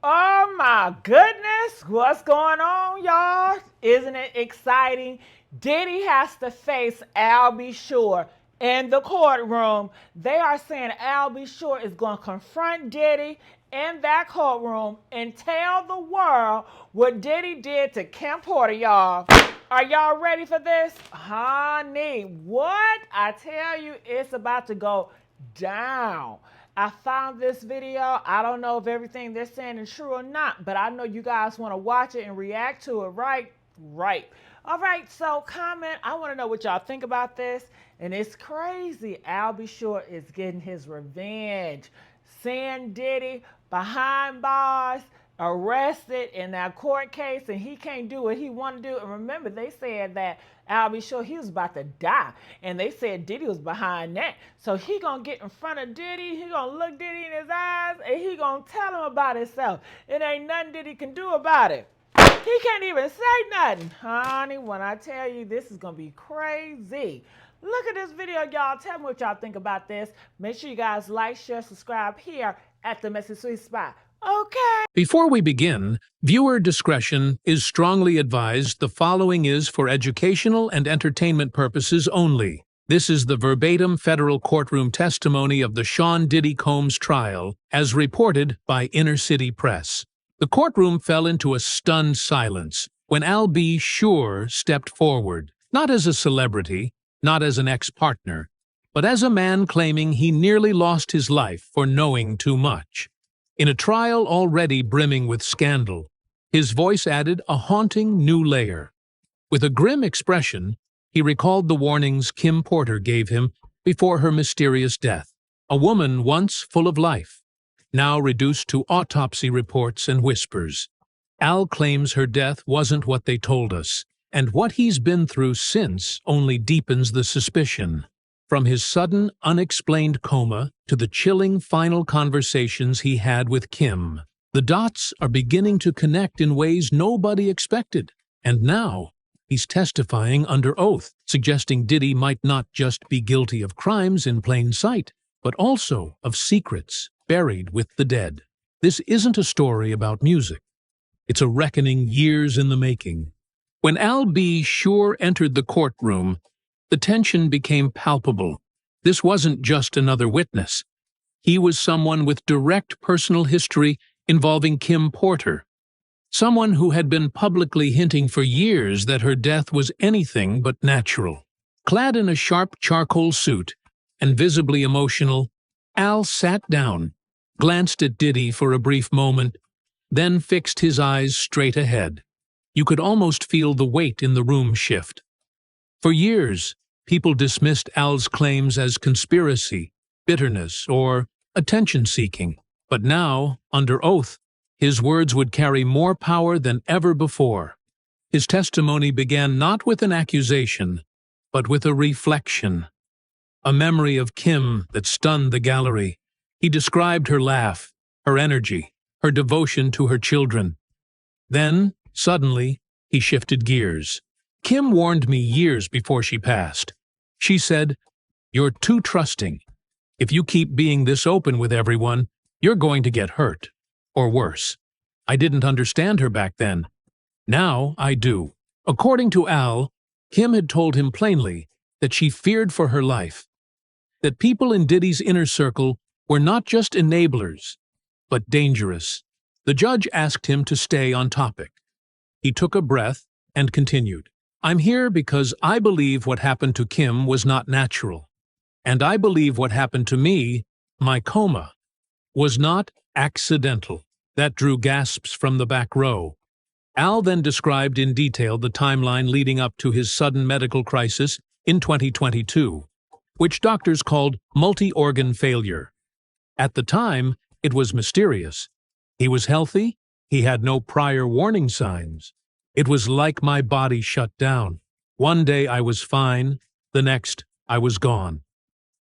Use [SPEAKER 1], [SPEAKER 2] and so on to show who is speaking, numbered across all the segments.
[SPEAKER 1] Oh my goodness, what's going on, y'all? Isn't it exciting? Diddy has to face Al B. Sure in the courtroom. They are saying Al B. Sure is going to confront Diddy in that courtroom and tell the world what Diddy did to Kim Porter, y'all. Are y'all ready for this? Honey, what? I tell you, it's about to go down. I found this video. I don't know if everything they're saying is true or not, but I know you guys want to watch it and react to it, right? Right. All right, so comment. I want to know what y'all think about this. And it's crazy. Al B. Sure is getting his revenge. Seeing Diddy behind bars, arrested in that court case, and he can't do what he want to do. And remember, they said that Al B. Sure he was about to die, and they said Diddy was behind that. So he gonna get in front of Diddy, he gonna look Diddy in his eyes, and he gonna tell him about himself. It ain't nothing Diddy can do about it. He can't even say nothing. Honey, when I tell you this is gonna be crazy. Look at this video, y'all. Tell me what y'all think about this. Make sure you guys like, share, subscribe here at the Messy Sweet Spot. Okay.
[SPEAKER 2] Before we begin, viewer discretion is strongly advised. The following is for educational and entertainment purposes only. This is the verbatim federal courtroom testimony of the Sean Diddy Combs trial, as reported by Inner City Press. The courtroom fell into a stunned silence when Al B. Sure stepped forward, not as a celebrity, not as an ex-partner, but as a man claiming he nearly lost his life for knowing too much. In a trial already brimming with scandal, his voice added a haunting new layer. With a grim expression, he recalled the warnings Kim Porter gave him before her mysterious death. A woman once full of life, now reduced to autopsy reports and whispers. Al claims her death wasn't what they told us, and what he's been through since only deepens the suspicion. From his sudden, unexplained coma to the chilling final conversations he had with Kim, the dots are beginning to connect in ways nobody expected. And now, he's testifying under oath, suggesting Diddy might not just be guilty of crimes in plain sight, but also of secrets buried with the dead. This isn't a story about music. It's a reckoning years in the making. When Al B. Sure entered the courtroom, the tension became palpable. This wasn't just another witness. He was someone with direct personal history involving Kim Porter, someone who had been publicly hinting for years that her death was anything but natural. Clad in a sharp charcoal suit and visibly emotional, Al sat down, glanced at Diddy for a brief moment, then fixed his eyes straight ahead. You could almost feel the weight in the room shift. For years, people dismissed Al's claims as conspiracy, bitterness, or attention-seeking. But now, under oath, his words would carry more power than ever before. His testimony began not with an accusation, but with a reflection. A memory of Kim that stunned the gallery. He described her laugh, her energy, her devotion to her children. Then, suddenly, he shifted gears. Kim warned me years before she passed. She said, "You're too trusting. If you keep being this open with everyone, you're going to get hurt. Or worse." I didn't understand her back then. Now I do. According to Al, Kim had told him plainly that she feared for her life, that people in Diddy's inner circle were not just enablers, but dangerous. The judge asked him to stay on topic. He took a breath and continued. "I'm here because I believe what happened to Kim was not natural. And I believe what happened to me, my coma, was not accidental." That drew gasps from the back row. Al then described in detail the timeline leading up to his sudden medical crisis in 2022, which doctors called multi-organ failure. At the time, it was mysterious. He was healthy, he had no prior warning signs. It was like my body shut down. One day I was fine, the next I was gone.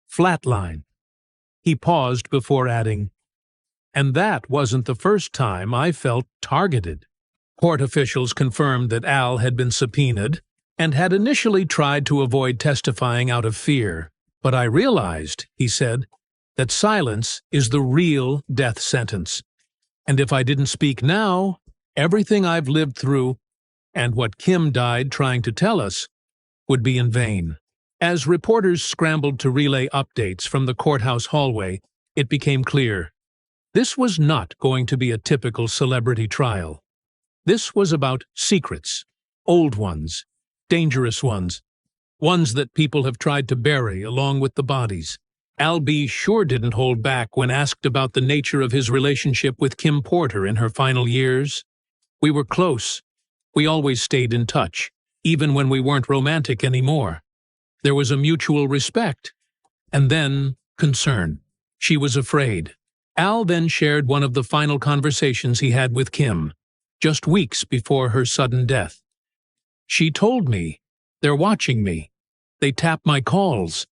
[SPEAKER 2] Flatline. He paused before adding, "And that wasn't the first time I felt targeted." Court officials confirmed that Al had been subpoenaed and had initially tried to avoid testifying out of fear. "But I realized," he said, "that silence is the real death sentence. And if I didn't speak now, everything I've lived through and what Kim died trying to tell us would be in vain. As reporters scrambled to relay updates from the courthouse hallway, it became clear this was not going to be a typical celebrity trial. This was about secrets, old ones, dangerous ones, ones that people have tried to bury along with the bodies. Al B. sure didn't hold back when asked about the nature of his relationship with Kim Porter in her final years. We were close. We always stayed in touch, even when we weren't romantic anymore. There was a mutual respect, and then concern. She was afraid. Al then shared one of the final conversations he had with Kim, just weeks before her sudden death. She told me, "They're watching me. They tap my calls.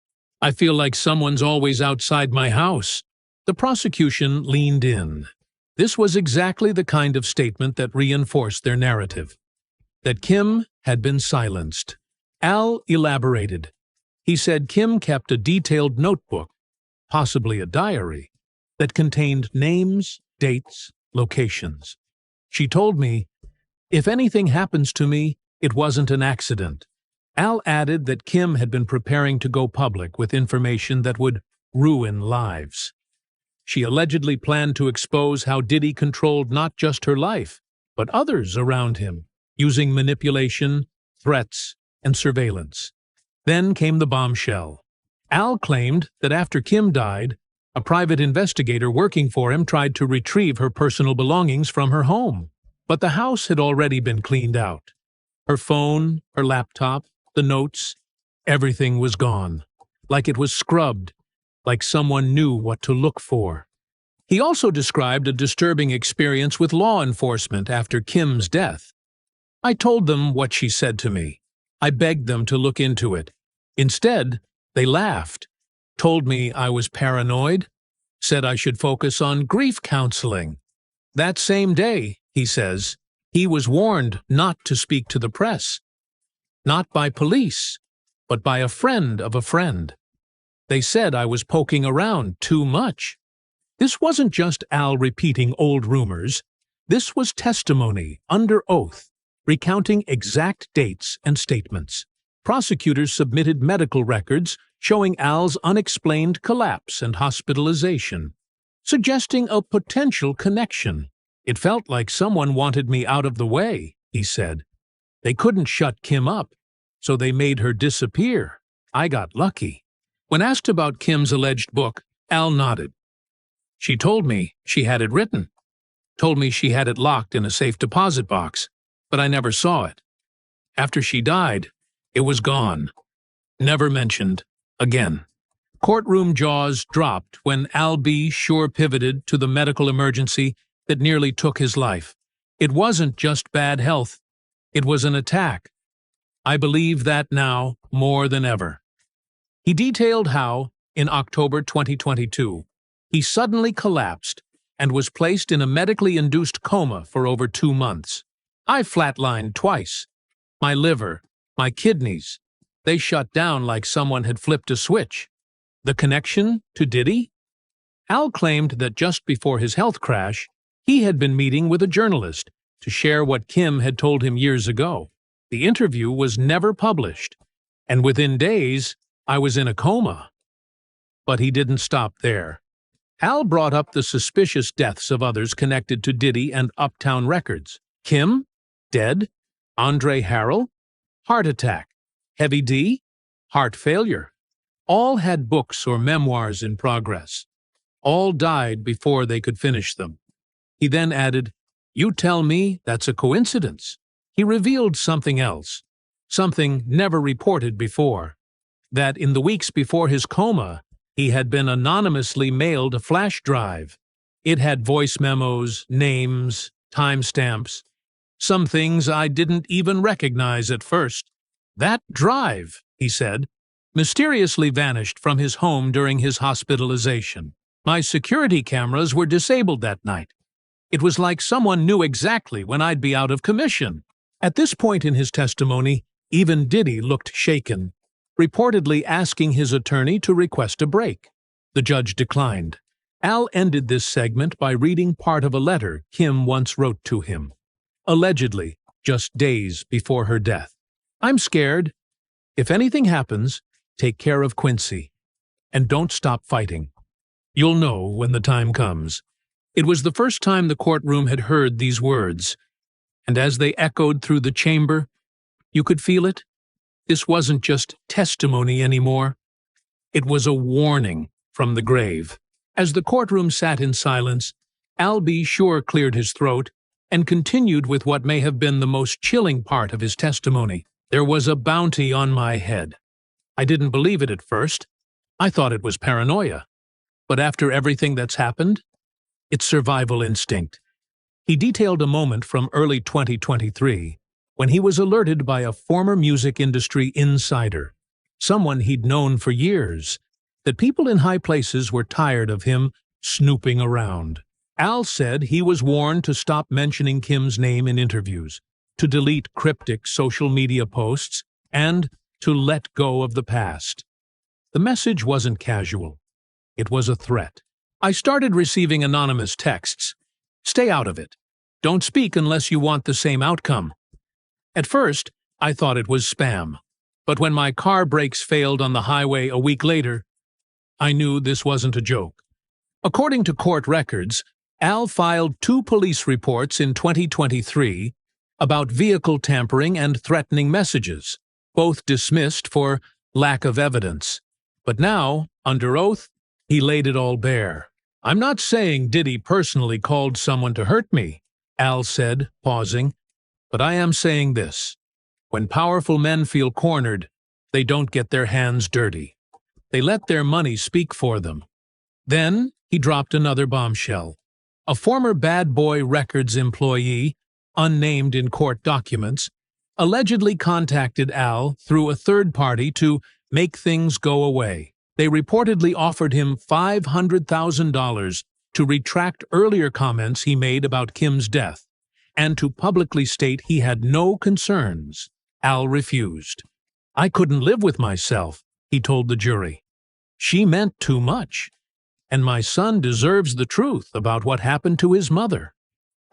[SPEAKER 2] I feel like someone's always outside my house." The prosecution leaned in. This was exactly the kind of statement that reinforced their narrative, that Kim had been silenced. Al elaborated. He said Kim kept a detailed notebook, possibly a diary, that contained names, dates, locations. She told me, "If anything happens to me, it wasn't an accident." Al added that Kim had been preparing to go public with information that would ruin lives. She allegedly planned to expose how Diddy controlled not just her life, but others around him, using manipulation, threats, and surveillance. Then came the bombshell. Al claimed that after Kim died, a private investigator working for him tried to retrieve her personal belongings from her home. But the house had already been cleaned out. Her phone, her laptop, the notes, everything was gone, like it was scrubbed, like someone knew what to look for. He also described a disturbing experience with law enforcement after Kim's death. "I told them what she said to me. I begged them to look into it. Instead, they laughed, told me I was paranoid, said I should focus on grief counseling. That same day," he says, "he was warned not to speak to the press. Not by police, but by a friend of a friend. They said I was poking around too much." This wasn't just Al repeating old rumors. This was testimony, under oath, recounting exact dates and statements. Prosecutors submitted medical records showing Al's unexplained collapse and hospitalization, suggesting a potential connection. "It felt like someone wanted me out of the way," he said. "They couldn't shut Kim up, so they made her disappear. I got lucky." When asked about Kim's alleged book, Al nodded. "She told me she had it written, told me she had it locked in a safe deposit box, but I never saw it. After she died, it was gone. Never mentioned again." Courtroom jaws dropped when Al B. sure pivoted to the medical emergency that nearly took his life. It wasn't just bad health. It was an attack. I believe that now more than ever. He detailed how, in October 2022, he suddenly collapsed and was placed in a medically induced coma for over 2 months. "I flatlined twice. My liver, my kidneys, they shut down like someone had flipped a switch." The connection to Diddy? Al claimed that just before his health crash, he had been meeting with a journalist to share what Kim had told him years ago. The interview was never published, and within days, I was in a coma. But he didn't stop there. Al brought up the suspicious deaths of others connected to Diddy and Uptown Records. Kim? Dead? Andre Harrell? Heart attack. Heavy D? Heart failure. All had books or memoirs in progress. All died before they could finish them. He then added, "You tell me that's a coincidence." He revealed something else, something never reported before, that in the weeks before his coma, he had been anonymously mailed a flash drive. It had voice memos, names, timestamps, some things I didn't even recognize at first. "That drive," he said, "mysteriously vanished from his home during his hospitalization. My security cameras were disabled that night. It was like someone knew exactly when I'd be out of commission." At this point in his testimony, even Diddy looked shaken, reportedly asking his attorney to request a break. The judge declined. Al ended this segment by reading part of a letter Kim once wrote to him, allegedly just days before her death. "I'm scared. If anything happens, take care of Quincy. And don't stop fighting. You'll know when the time comes." It was the first time the courtroom had heard these words, and as they echoed through the chamber, you could feel it. This wasn't just testimony anymore. It was a warning from the grave. As the courtroom sat in silence, Al B. Sure cleared his throat and continued with what may have been the most chilling part of his testimony. "There was a bounty on my head. I didn't believe it at first. I thought it was paranoia. But after everything that's happened, it's survival instinct." He detailed a moment from early 2023 when he was alerted by a former music industry insider, someone he'd known for years, that people in high places were tired of him snooping around. Al said he was warned to stop mentioning Kim's name in interviews, to delete cryptic social media posts, and to let go of the past. The message wasn't casual. It was a threat. "I started receiving anonymous texts. Stay out of it. Don't speak unless you want the same outcome. At first, I thought it was spam. But when my car brakes failed on the highway a week later, I knew this wasn't a joke." According to court records, Al filed 2 police reports in 2023 about vehicle tampering and threatening messages, both dismissed for lack of evidence. But now, under oath, he laid it all bare. "I'm not saying Diddy personally called someone to hurt me," Al said, pausing, "but I am saying this. When powerful men feel cornered, they don't get their hands dirty. They let their money speak for them." Then he dropped another bombshell. A former Bad Boy Records employee, unnamed in court documents, allegedly contacted Al through a third party to make things go away. They reportedly offered him $500,000 to retract earlier comments he made about Kim's death, and to publicly state he had no concerns. Al refused. "I couldn't live with myself," he told the jury. "She meant too much, and my son deserves the truth about what happened to his mother."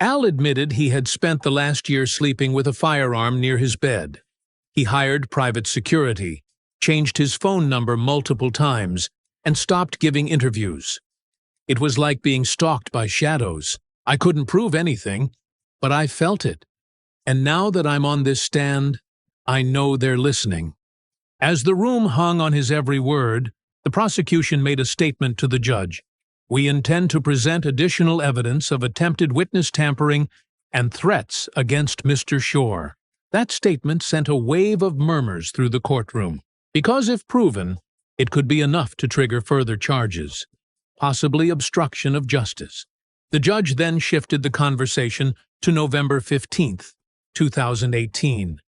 [SPEAKER 2] Al admitted he had spent the last year sleeping with a firearm near his bed. He hired private security, changed his phone number multiple times, and stopped giving interviews. "It was like being stalked by shadows. I couldn't prove anything, but I felt it. And now that I'm on this stand, I know they're listening." As the room hung on his every word, the prosecution made a statement to the judge. "We intend to present additional evidence of attempted witness tampering and threats against Mr. Shore." That statement sent a wave of murmurs through the courtroom, because if proven, it could be enough to trigger further charges, possibly obstruction of justice. The judge then shifted the conversation to November 15, 2018,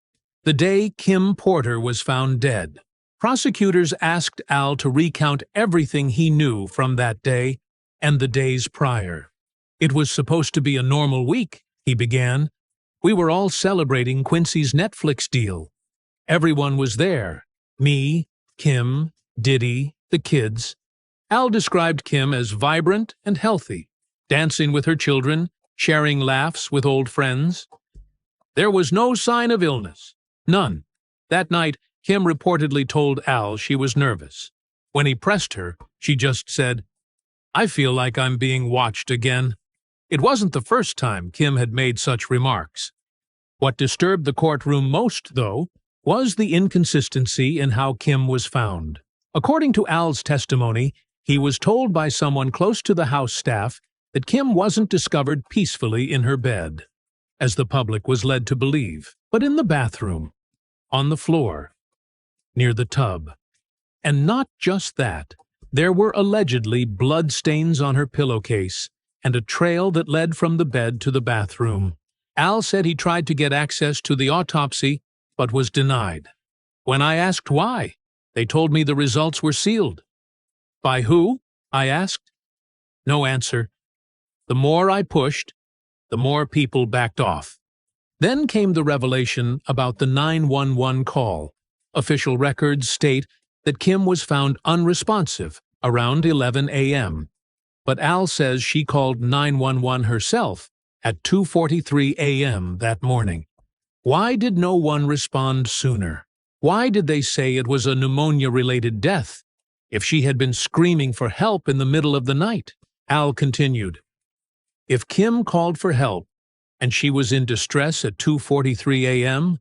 [SPEAKER 2] the day Kim Porter was found dead. Prosecutors asked Al to recount everything he knew from that day and the days prior. "It was supposed to be a normal week," he began. "We were all celebrating Quincy's Netflix deal. Everyone was there. Me, Kim, Diddy, the kids." Al described Kim as vibrant and healthy, dancing with her children, sharing laughs with old friends. "There was no sign of illness. None." That night, Kim reportedly told Al she was nervous. When he pressed her, she just said, "I feel like I'm being watched again." It wasn't the first time Kim had made such remarks. What disturbed the courtroom most, though, was the inconsistency in how Kim was found. According to Al's testimony, he was told by someone close to the house staff that Kim wasn't discovered peacefully in her bed, as the public was led to believe, but in the bathroom, on the floor, near the tub. And not just that. There were allegedly blood stains on her pillowcase and a trail that led from the bed to the bathroom. Al said he tried to get access to the autopsy, but was denied. When I asked why, they told me the results were sealed. "By who?" I asked. No answer. The more I pushed, the more people backed off. Then came the revelation about the 911 call. Official records state that Kim was found unresponsive around 11 a.m. but Al says she called 911 herself at 2:43 a.m. that morning. Why did no one respond sooner? Why did they say it was a pneumonia-related death if she had been screaming for help in the middle of the night? Al continued, if Kim called for help and she was in distress at 2:43 a.m.,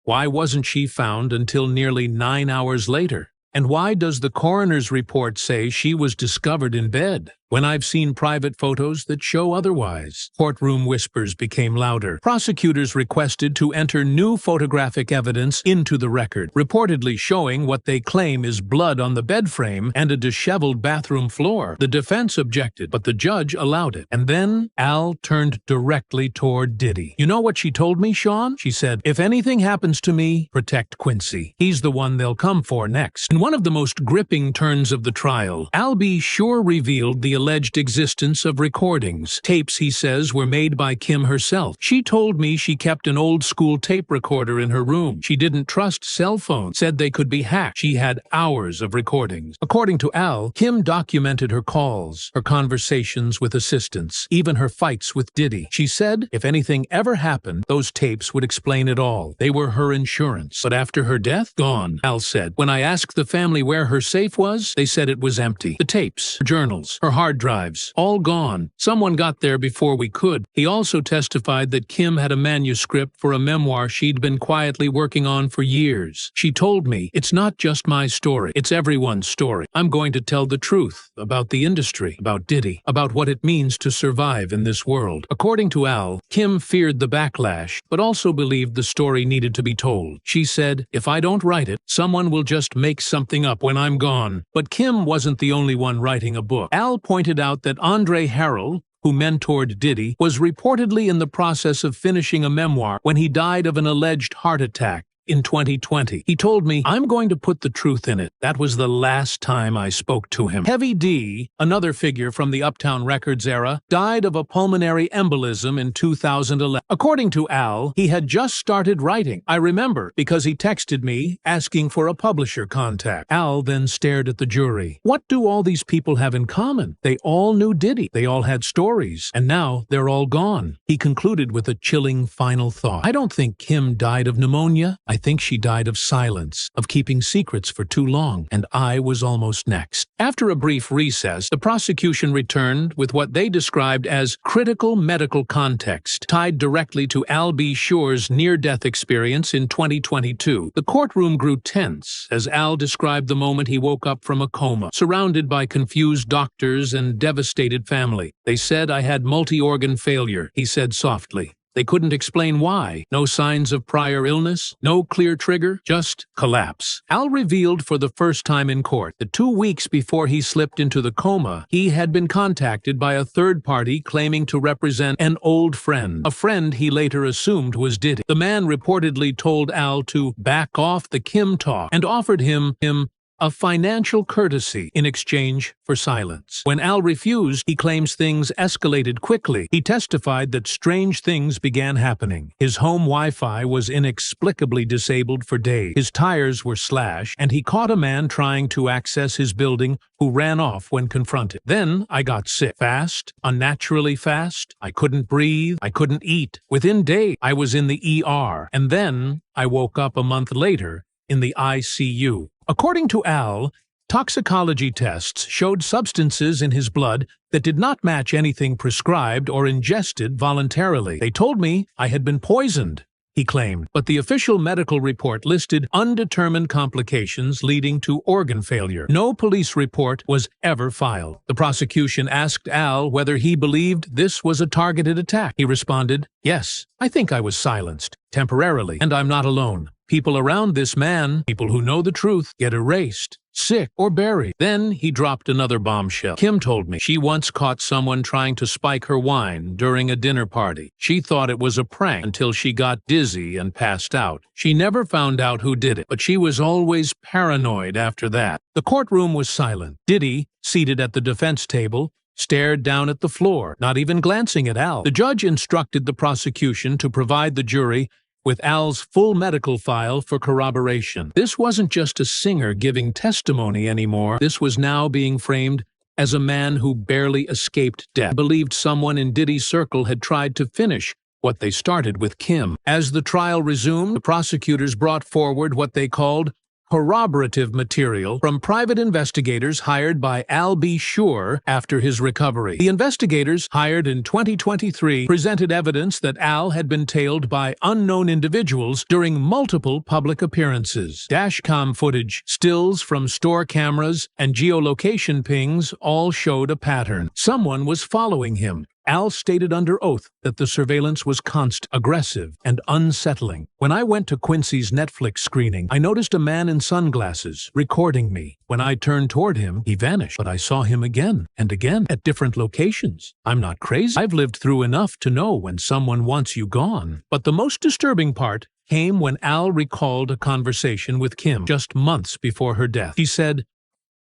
[SPEAKER 2] why wasn't she found until nearly 9 hours later? And why does the coroner's report say she was discovered in bed, when I've seen private photos that show otherwise? Courtroom whispers became louder. Prosecutors requested to enter new photographic evidence into the record, reportedly showing what they claim is blood on the bed frame and a disheveled bathroom floor. The defense objected, but the judge allowed it. And then Al turned directly toward Diddy. You know what she told me, Sean? She said, if anything happens to me, protect Quincy. He's the one they'll come for next. In one of the most gripping turns of the trial, Al B. Sure revealed the alleged existence of recordings. Tapes, he says, were made by Kim herself. She told me she kept an old-school tape recorder in her room. She didn't trust cell phones, said they could be hacked. She had hours of recordings. According to Al, Kim documented her calls, her conversations with assistants, even her fights with Diddy. She said if anything ever happened, those tapes would explain it all. They were her insurance. But after her death, gone, Al said. When I asked the family where her safe was, they said it was empty. The tapes, her journals, her hard drives, all gone. Someone got there before we could. He also testified that Kim had a manuscript for a memoir she'd been quietly working on for years. She told me, it's not just my story, it's everyone's story. I'm going to tell the truth about the industry, about Diddy, about what it means to survive in this world. According to Al, Kim feared the backlash, but also believed the story needed to be told. She said, if I don't write it, someone will just make something up when I'm gone. But Kim wasn't the only one writing a book. Al pointed out that Andre Harrell, who mentored Diddy, was reportedly in the process of finishing a memoir when he died of an alleged heart attack in 2020. He told me, I'm going to put the truth in it. That was the last time I spoke to him. Heavy D, another figure from the Uptown Records era, died of a pulmonary embolism in 2011. According to Al, he had just started writing. I remember because he texted me asking for a publisher contact. Al then stared at the jury. What do all these people have in common? They all knew Diddy. They all had stories. And now they're all gone. He concluded with a chilling final thought. I don't think Kim died of pneumonia. I think she died of silence, of keeping secrets for too long, and I was almost next. After a brief recess, the prosecution returned with what they described as critical medical context, tied directly to Al B. Sure's near-death experience in 2022. The courtroom grew tense as Al described the moment he woke up from a coma, surrounded by confused doctors and devastated family. They said I had multi-organ failure, he said softly. They couldn't explain why. No signs of prior illness, no clear trigger, just collapse. Al revealed for the first time in court that 2 weeks before he slipped into the coma, he had been contacted by a third party claiming to represent an old friend, a friend he later assumed was Diddy. The man reportedly told Al to back off the Kim talk and offered him a financial courtesy in exchange for silence. When Al refused, he claims things escalated quickly. He testified that strange things began happening. His home Wi-Fi was inexplicably disabled for days. His tires were slashed, and he caught a man trying to access his building who ran off when confronted. Then I got sick. Fast, unnaturally fast. I couldn't breathe. I couldn't eat. Within days, I was in the ER, and then I woke up a month later in the ICU. According to Al, toxicology tests showed substances in his blood that did not match anything prescribed or ingested voluntarily. They told me I had been poisoned, he claimed, but the official medical report listed undetermined complications leading to organ failure. No police report was ever filed. The prosecution asked Al whether he believed this was a targeted attack. He responded, yes, I think I was silenced, temporarily, and I'm not alone. People around this man, people who know the truth, get erased, sick, or buried. Then he dropped another bombshell. Kim told me she once caught someone trying to spike her wine during a dinner party. She thought it was a prank until she got dizzy and passed out. She never found out who did it, but she was always paranoid after that. The courtroom was silent. Diddy, seated at the defense table, stared down at the floor, not even glancing at Al. The judge instructed the prosecution to provide the jury with Al's full medical file for corroboration. This wasn't just a singer giving testimony anymore. This was now being framed as a man who barely escaped death, believed someone in Diddy's circle had tried to finish what they started with Kim. As the trial resumed, the prosecutors brought forward what they called corroborative material from private investigators hired by Al B. Sure after his recovery. The investigators, hired in 2023, presented evidence that Al had been tailed by unknown individuals during multiple public appearances. Dashcam footage, stills from store cameras, and geolocation pings all showed a pattern. Someone was following him. Al stated under oath that the surveillance was constant, aggressive, and unsettling. When I went to Quincy's Netflix screening, I noticed a man in sunglasses recording me. When I turned toward him, he vanished, but I saw him again and again at different locations. I'm not crazy. I've lived through enough to know when someone wants you gone. But the most disturbing part came when Al recalled a conversation with Kim just months before her death. He said,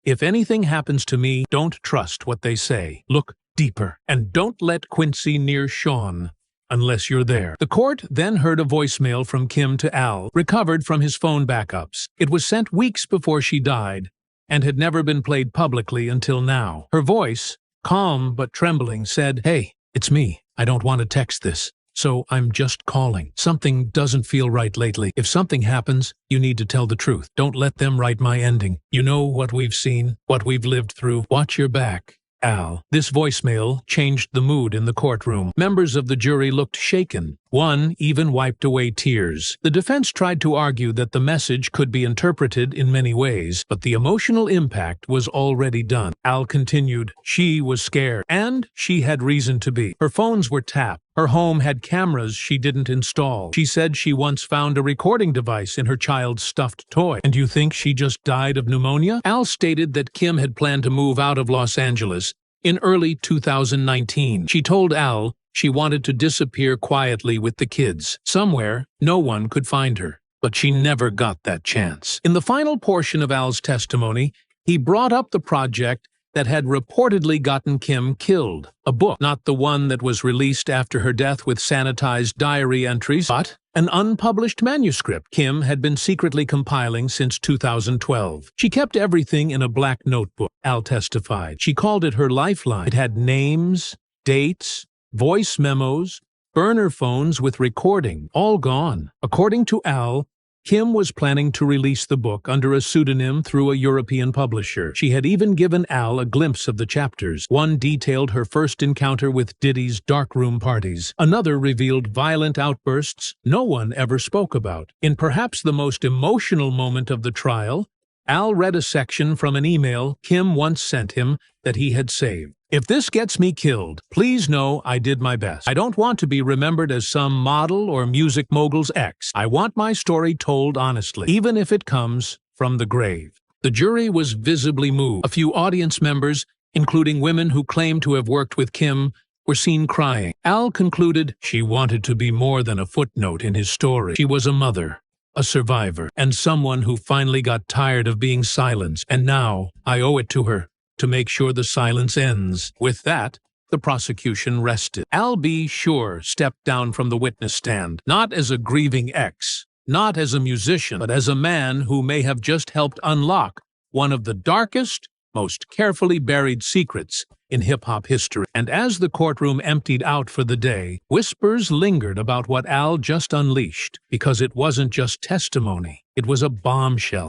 [SPEAKER 2] "If anything happens to me, don't trust what they say. Look deeper, and don't let Quincy near Sean unless you're there." The court then heard a voicemail from Kim to Al, recovered from his phone backups. It was sent weeks before she died, and had never been played publicly until now. Her voice, calm but trembling, said, "Hey, it's me. I don't want to text this, so I'm just calling. Something doesn't feel right lately. If something happens, you need to tell the truth. Don't let them write my ending. You know what we've seen, what we've lived through. Watch your back, Al." This voicemail changed the mood in the courtroom. Members of the jury looked shaken. One even wiped away tears. The defense tried to argue that the message could be interpreted in many ways, but the emotional impact was already done. Al continued, "She was scared, and she had reason to be. Her phones were tapped. Her home had cameras she didn't install. She said she once found a recording device in her child's stuffed toy. And you think she just died of pneumonia?" Al stated that Kim had planned to move out of Los Angeles in early 2019. She told Al she wanted to disappear quietly with the kids, somewhere no one could find her. But she never got that chance. In the final portion of Al's testimony, he brought up the project that had reportedly gotten Kim killed. A book, not the one that was released after her death with sanitized diary entries, but an unpublished manuscript Kim had been secretly compiling since 2012. She kept everything in a black notebook, Al testified. She called it her lifeline. It had names, dates, voice memos, burner phones with recording, all gone. According to Al, Kim was planning to release the book under a pseudonym through a European publisher. She had even given Al a glimpse of the chapters. One detailed her first encounter with Diddy's darkroom parties. Another revealed violent outbursts no one ever spoke about. In perhaps the most emotional moment of the trial, Al read a section from an email Kim once sent him that he had saved. "If this gets me killed, please know I did my best. I don't want to be remembered as some model or music mogul's ex. I want my story told honestly, even if it comes from the grave." The jury was visibly moved. A few audience members, including women who claimed to have worked with Kim, were seen crying. Al concluded she wanted to be more than a footnote in his story. She was a mother, a survivor, and someone who finally got tired of being silenced. And now I owe it to her to make sure the silence ends. With that, the prosecution rested. Al B. Sure stepped down from the witness stand, not as a grieving ex, not as a musician, but as a man who may have just helped unlock one of the darkest, most carefully buried secrets in hip-hop history. And as the courtroom emptied out for the day, whispers lingered about what Al just unleashed, because it wasn't just testimony, it was a bombshell.